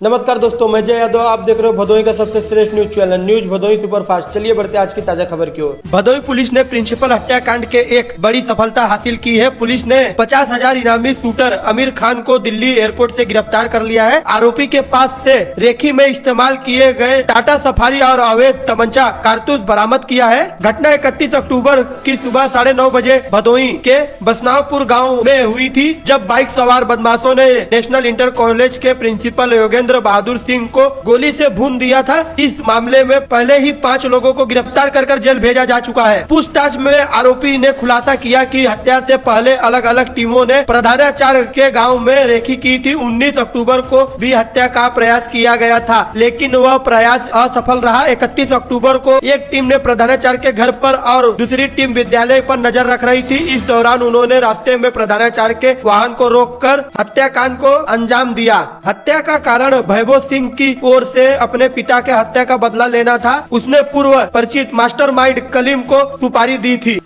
नमस्कार दोस्तों, मैं जय यादव। आप देख रहे हो भदोही का सबसे श्रेष्ठ news channel news Bhadohi superfast. चलिए बढ़ते आज की ताजा खबर की ओर। भदोही पुलिस ने प्रिंसिपल हत्याकांड के एक बड़ी सफलता हासिल की है। पुलिस ने 50,000 इनामी शूटर आमिर खान को दिल्ली एयरपोर्ट से गिरफ्तार कर लिया है। आरोपी के पास से रेखी में इस्तेमाल किए गए टाटा सफारी और अवैध तमंचा कारतूस बरामद किया है। घटना 31 अक्टूबर की सुबह 9:30 बजे भदोही के बसनावपुर गाँव में हुई थी, जब बाइक सवार बदमाशों ने नेशनल इंटर कॉलेज के प्रिंसिपल योगेंद्र बहादुर सिंह को गोली से भून दिया था। इस मामले में पहले ही 5 लोगों को गिरफ्तार कर जेल भेजा जा चुका है। पूछताछ में आरोपी ने खुलासा किया कि हत्या से पहले अलग अलग टीमों ने प्रधानाचार्य के गांव में रेकी की थी। 19 अक्टूबर को भी हत्या का प्रयास किया गया था, लेकिन वह प्रयास असफल रहा। 31 अक्टूबर को एक टीम ने प्रधानाचार्य के घर पर और दूसरी टीम विद्यालय पर नजर रख रही थी। इस दौरान उन्होंने रास्ते में प्रधानाचार्य के वाहन को रोककर हत्याकांड को अंजाम दिया। हत्या का कारण भैभव सिंह की ओर से अपने पिता के हत्या का बदला लेना था। उसने पूर्व परिचित मास्टरमाइंड कलीम को सुपारी दी थी।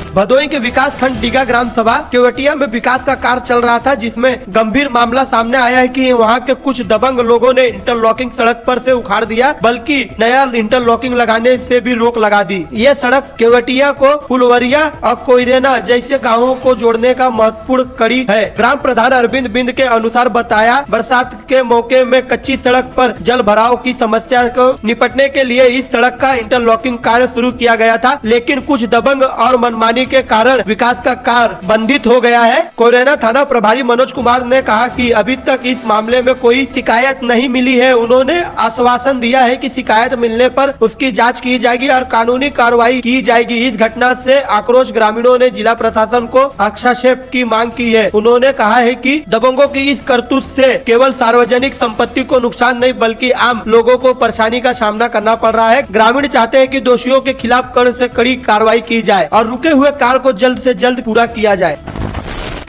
भदोही के विकास खंड डीगा ग्राम सभा केवटिया में विकास का कार्य चल रहा था, जिसमें गंभीर मामला सामने आया है कि वहां के कुछ दबंग लोगों ने इंटरलॉकिंग सड़क पर से उखाड़ दिया, बल्कि नया इंटरलॉकिंग लगाने से भी रोक लगा दी। ये सड़क केवटिया को फुलवरिया और कोयरेना जैसे गाँवों को जोड़ने का महत्वपूर्ण कड़ी है। ग्राम प्रधान अरविंद बिंद के अनुसार बताया, बरसात के मौके में कच्ची सड़क पर जल भराव की समस्या को निपटने के लिए इस सड़क का इंटरलॉकिंग कार्य शुरू किया गया था, लेकिन कुछ दबंग और मनमानी के कारण विकास का कार्य बंधित हो गया है। कोयरेना थाना प्रभारी मनोज कुमार ने कहा कि अभी तक इस मामले में कोई शिकायत नहीं मिली है। उन्होंने आश्वासन दिया है कि शिकायत मिलने पर उसकी जांच की जाएगी और कानूनी कार्रवाई की जाएगी। इस घटना से आक्रोश ग्रामीणों ने जिला प्रशासन को हस्तक्षेप की मांग की है। उन्होंने कहा है कि दबंगों की इस करतूत से केवल सार्वजनिक संपत्ति को नुकसान नहीं, बल्कि आम लोगों को परेशानी का सामना करना पड़ रहा है। ग्रामीण चाहते हैं कि दोषियों के खिलाफ कड़ी से कड़ी कार्रवाई की जाए और रुके हुए कार्य को जल्द से जल्द पूरा किया जाए।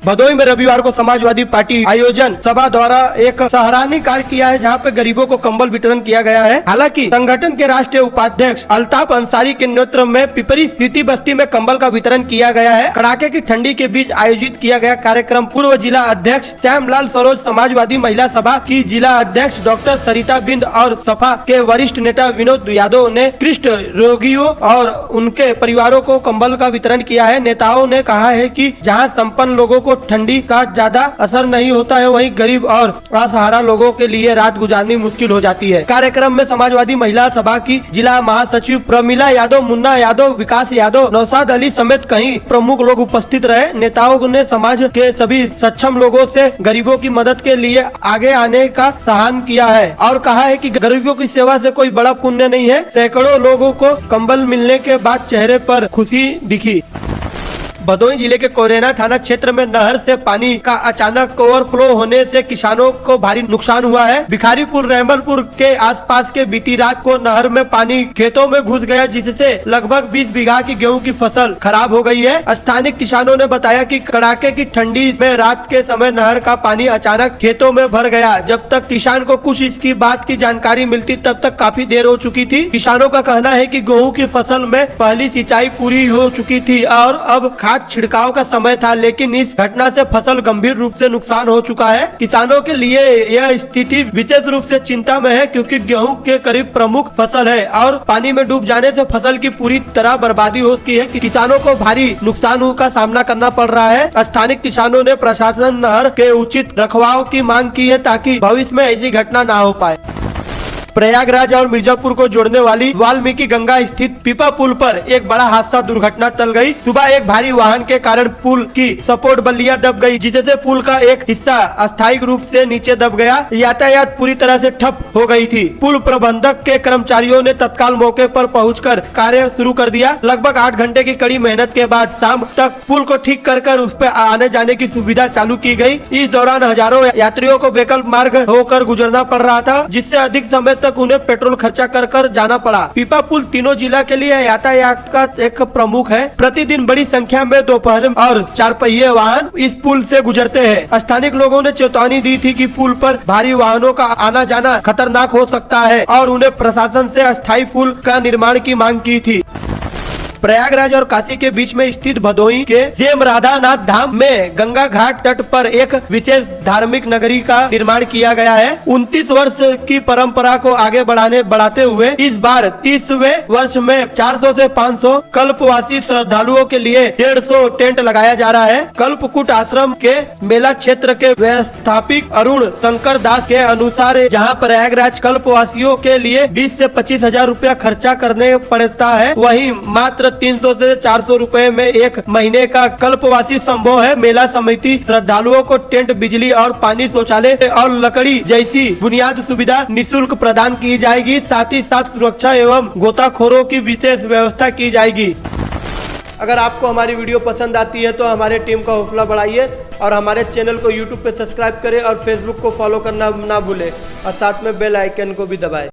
भदोही में रविवार को समाजवादी पार्टी आयोजन सभा द्वारा एक सराहनीय कार्य किया है, जहां पे गरीबों को कंबल वितरण किया गया है। हालांकि संगठन के राष्ट्रीय उपाध्यक्ष अल्ताफ अंसारी के नेतृत्व में पिपरी स्थिति बस्ती में कंबल का वितरण किया गया है। कड़ाके की ठंडी के बीच आयोजित किया गया कार्यक्रम पूर्व जिला अध्यक्ष श्यामलाल सरोज, समाजवादी महिला सभा की जिला अध्यक्ष डॉक्टर सरिता बिंद और सपा के वरिष्ठ नेता विनोद यादव ने कुष्ठ रोगियों और उनके परिवारों को कंबल का वितरण किया है। नेताओं ने कहा है कि जहां संपन्न लोगों को ठंडी का ज्यादा असर नहीं होता है, वहीं गरीब और असहारा लोगों के लिए रात गुजारनी मुश्किल हो जाती है। कार्यक्रम में समाजवादी महिला सभा की जिला महासचिव प्रमिला यादव, मुन्ना यादव, विकास यादव, नौशाद अली समेत कई प्रमुख लोग उपस्थित रहे। नेताओं ने समाज के सभी सक्षम लोगों से गरीबों की मदद के लिए आगे आने का आह्वान किया है और कहा है कि गरीबों की सेवा से कोई बड़ा पुण्य नहीं है। सैकड़ों लोगों को कंबल मिलने के बाद चेहरे पर खुशी दिखी। भदोही जिले के कोयरेना थाना क्षेत्र में नहर से पानी का अचानक ओवरफ्लो होने से किसानों को भारी नुकसान हुआ है। भिखारीपुर रहमलपुर के आसपास के बीती रात को नहर में पानी खेतों में घुस गया, जिससे लगभग 20 बीघा की गेहूं की फसल खराब हो गई है। स्थानीय किसानों ने बताया कि कड़ाके की ठंडी में रात के समय नहर का पानी अचानक खेतों में भर गया। जब तक किसान को कुछ इसकी बात की जानकारी मिलती, तब तक काफी देर हो चुकी थी। किसानों का कहना है कि गेहूं की फसल में पहली सिंचाई पूरी हो चुकी थी और अब छिड़काव का समय था, लेकिन इस घटना से फसल गंभीर रूप से नुकसान हो चुका है। किसानों के लिए यह स्थिति विशेष रूप से चिंता में है, क्योंकि गेहूं के करीब प्रमुख फसल है और पानी में डूब जाने से फसल की पूरी तरह बर्बादी हो चुकी है। किसानों को भारी नुकसान का सामना करना पड़ रहा है। स्थानीय किसानों ने प्रशासन नहर के उचित रखवाव की मांग की है, ताकि भविष्य में ऐसी घटना न हो पाए। प्रयागराज और मिर्जापुर को जोड़ने वाली वाल्मीकि गंगा स्थित पीपा पुल पर एक बड़ा हादसा दुर्घटना टल गई। सुबह एक भारी वाहन के कारण पुल की सपोर्ट बल्लियां दब गई, जिससे पुल का एक हिस्सा अस्थायी रूप से नीचे दब गया। यातायात पूरी तरह से ठप हो गई थी। पुल प्रबंधक के कर्मचारियों ने तत्काल मौके पर पहुंचकर कार्य शुरू कर दिया। लगभग 8 घंटे की कड़ी मेहनत के बाद शाम तक पुल को ठीक कर उस पर आने जाने की सुविधा चालू की गई। इस दौरान हजारों यात्रियों को वैकल्पिक मार्ग होकर गुजरना पड़ रहा था, जिससे अधिक समय तक उन्हें पेट्रोल खर्चा कर जाना पड़ा। पीपा पुल तीनों जिला के लिए यातायात का एक प्रमुख है। प्रतिदिन बड़ी संख्या में दोपहर और 4 पहिए वाहन इस पुल से गुजरते हैं। स्थानीय लोगों ने चेतावनी दी थी कि पुल पर भारी वाहनों का आना जाना खतरनाक हो सकता है और उन्हें प्रशासन से अस्थायी पुल का निर्माण की मांग की थी। प्रयागराज और काशी के बीच में स्थित भदोही के जेम राधानाथ धाम में गंगा घाट तट पर एक विशेष धार्मिक नगरी का निर्माण किया गया है। 29 वर्ष की परंपरा को आगे बढ़ाते हुए इस बार 30वें वर्ष में 400 से 500 कल्पवासी श्रद्धालुओं के लिए 150 टेंट लगाया जा रहा है। कल्पकूट आश्रम के मेला क्षेत्र के व्यवस्थापक अरुण शंकर दास के अनुसार जहां प्रयागराज कल्पवासियों के लिए 20 से 25 हजार रूपया खर्चा करने पड़ता है, वहीं मात्र 300 से 400 रुपए में एक महीने का कल्पवासी संभव है। मेला समिति श्रद्धालुओं को टेंट, बिजली और पानी, शौचालय और लकड़ी जैसी बुनियादी सुविधा निःशुल्क प्रदान की जाएगी। साथ ही साथ सुरक्षा एवं गोताखोरों की विशेष व्यवस्था की जाएगी। अगर आपको हमारी वीडियो पसंद आती है तो हमारे टीम का हौसला बढ़ाइए और हमारे चैनल को यूट्यूब पे सब्सक्राइब करें और फेसबुक को फॉलो करना ना भूलें और साथ में बेल आइकन को भी दबाएं।